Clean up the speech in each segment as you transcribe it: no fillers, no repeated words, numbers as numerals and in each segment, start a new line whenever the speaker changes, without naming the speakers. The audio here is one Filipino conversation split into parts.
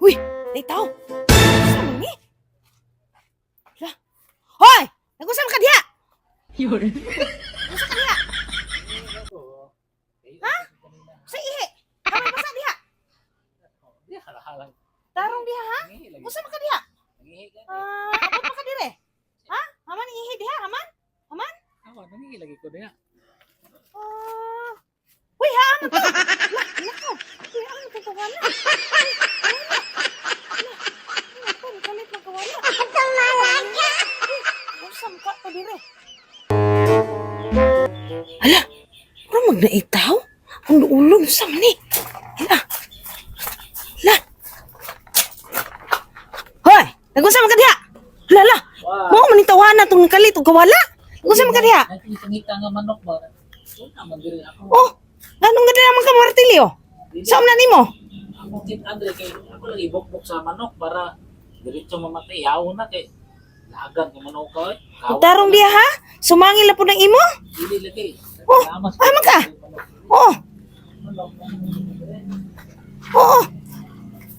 Uy, may tao. Saan ni? Hala. Hoy! Nag-usap ka diha! Yun. Nag-usap ka diha? Ha? Sa ihe? Kami ba sa diha? Tarong diha ha? Nag-usap ka diha? Abot pa ka dire? Ha? Haman ihi diha? Haman? Haman?
Ako, nangihilagi ko na.
Uy, haan na to! Hala, nako! Uy, haan na to kawala. Kalit na kawala. Usam ka pa dire. Hala, parang magnaitaw? Ang ulong sa mani. Hala. Hala. Hoy, nag-usam ka diha. Hala, hala. Mao man itawa na tong kalit o kawala. Nag-usam ka diha.
Nakikita nga manok ba? Naman diri ako.
Oh, ganun ka naman ka martilyo. Saan na nimo?
Ako kit Andre kay ako lagi bukbok sa manok para diretso mamatay. Yaw na kay lagan ko manok ko.
Tarong diha ha? Sumangil na po ng imo?
Dili lagi.
Oh, man ka? Oh. Oo.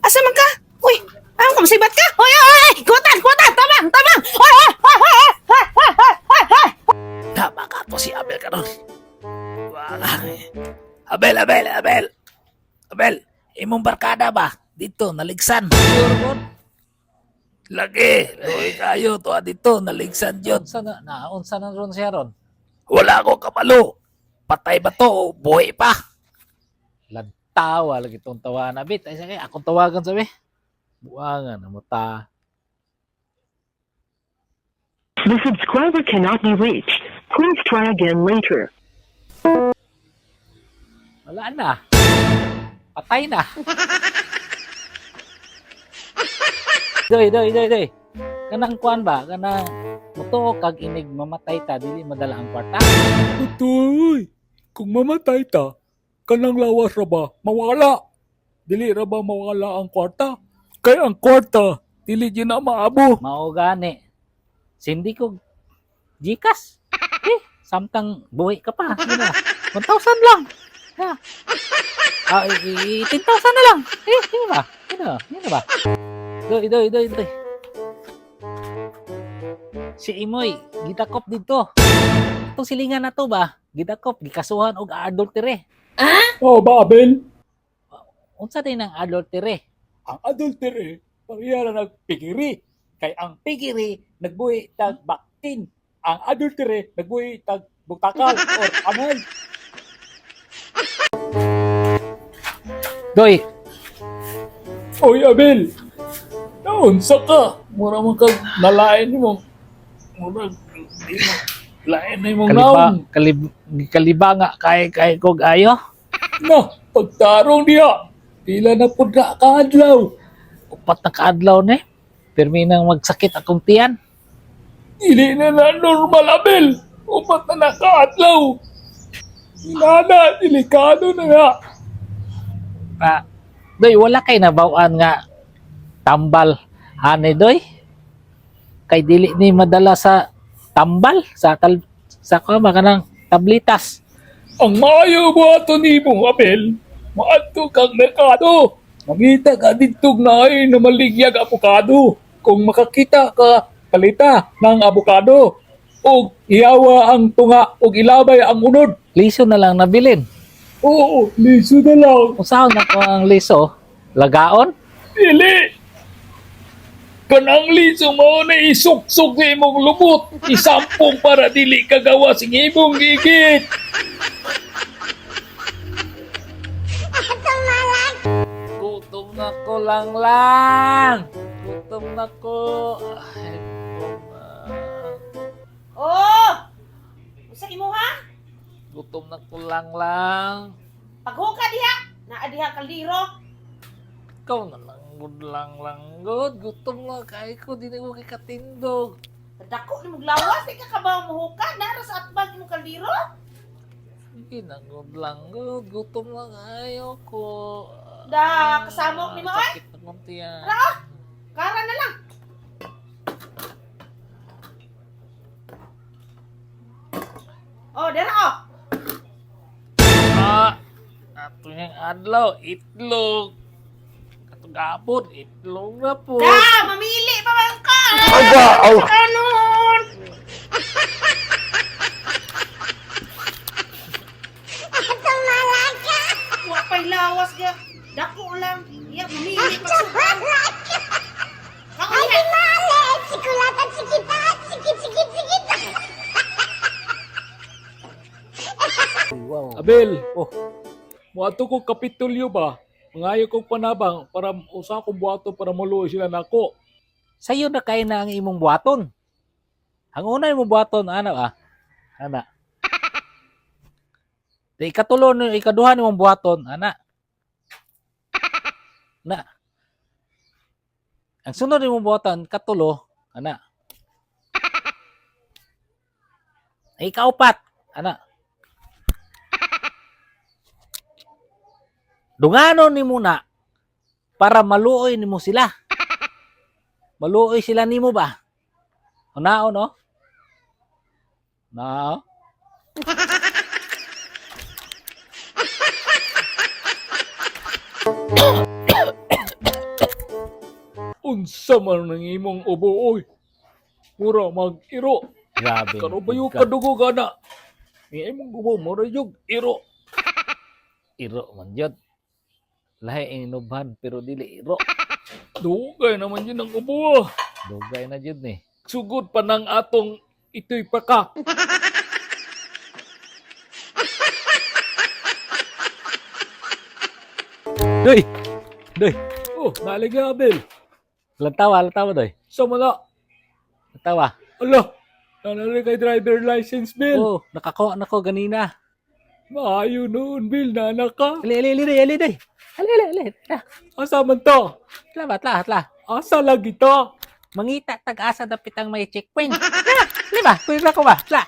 Asa man ka? Uy, ang kumsibat ka? Hoy, hoy, kutan, kutan, tabang, tabang. Hoy, hoy, hoy, hoy, hoy, hoy, hoy, hoy.
Tama ka to si Abel karon. Wala. Abel, Abel, Abel. Abel, imong barkada ba? Dito, naligsan. Lagi. Luwi kayo to dito, naligsan jud. Unsa na ron siya ron? Wala ko kapalo. Patay ba to o buhay pa? Lantawa lagi itong tawa na bit. Ay sige, akong tawagan sabi. Buwangan na mo ta.
The subscriber cannot be reached. Please try again later.
Wala na. Patay na. Doy. Kanang kuan ba? Kanang muto kag inig mamatay ta dili madala ang kwarta.
Utoy, kung mamatay ta, kanang lawas ra ba, mawala. Dili ra ba mawala ang kwarta? Kay ang kwarta, dili di na maabo.
Mao gani. Sindi ko Gcash. Samtang buhay ka pa. Ano na? 1,000 lang. Ha. 10,000 na lang. Yun ba? Yun ba? Doy. Si Imoy, gitakop dito. Itong silingan na to ba? Gitakop, gikasuhan og adultery.
Oh, Babel,
Unsa din ang adultery?
ang adultery, pareha na nagpigiri. Kay ang pigiri, nagbuhi tag baktin. Ang adultery, nagbuhi tag buktakal or anal.
Doy,
Oy, Abel, naunsa ka? Mura man kag nalain mo. Mura, di mo. Lain na mong naon.
kaliba nga kay kog ayo.
Na, pagtarong diya. Pila na po na kaadlaw.
Upat na kaadlaw ni. Pirmi nang magsakit akong tiyan.
Dili na normal, Abel. Upat na nakaadlaw. Inana, delikado na nga.
Doy, wala kay nabawaan nga tambal. Hane, Doy? Kay dili ni madala sa tambal, sa kanang tablitas.
Ang maayo mo ato ni mo, Abel. Maadto kang merkado. Mangita ka ditog na ay na maligyag abukado. Kung makakita ka, palita ng abukado. O iyawa ang tunga o ilabay ang unod.
Liso na lang nabilin.
Oo, liso na lang.
Kung saan na ko ang liso, lagaon?
Dili! Kanang liso mo na isuksok sa imong lumot. Isampung para dili kagawa sing imong gigit.
Gutom na ko lang. Gutom na ko. Ay,
Oh! Usa imo ha?
gutom na ko lang.
Paghuka diha. Naa diha kaldiro.
Ikaw na lang good. Gutom na kay ko, di na ko kay katindog.
Dako ni maglawas, di ka kabaw muhuka. Nara sa atbag mo kaldiro.
Sige na, good. Gutom lang ayaw ko.
Da, kasamok ni mo ay.
Sakit na kong tiyan.
Kara na lang. Oh, dara oh.
Ah, Ato niyang adlaw, itlog. Katong gabon, itlog na po.
Mamili pa man ka!
Aba, aw.
Kanon! Wa pa'y lawas ka. Dako lang. Iya, mamili pa sudan. Ay, di mali! Sikulatan, sikitan! Sikit!
Wow.
Abel,
Oh,
muato ko kapitulyo ba? Mangayo kong panabang para usa kong buhato para maluoy sila nako.
sa'yo na kayo na ang imong buhaton. Ang una imong buhaton, ana. Di ikatulo, ikaduha imong buhaton, ana. Na. Ang sunod imong buhaton, katulo, ana. Ikaupat, ana. Dunganon ni muna para maluoy nimo sila. Maluoy sila nimo ba? Unao no? Na.
Unsa man ang imong ubo oy. Mura mag-iro.
Grabe.
Kano ba yung kadugo gana? Ang imong ubo mura yung iro.
Iro man jud. Lahi inubhan pero dili iro.
Dugay naman yun ang ubo.
Dugay na jud ni.
Sugod pa ng atong ito'y paka.
Doy. Doy.
Oh, nalig nga, Abel.
Lantawa doy.
Sa mala.
Lantawa.
Ala, nanalig kay driver license, Bill.
Oh, nakakuha na ko ganina.
Maayo noon, Bill. Nanak ka.
Ali doy. Ali.
Asa man to?
Hatla.
Asa lagi to?
Mangita tag-asa dapit ang may checkpoint. Lima, kuya ko ba? La.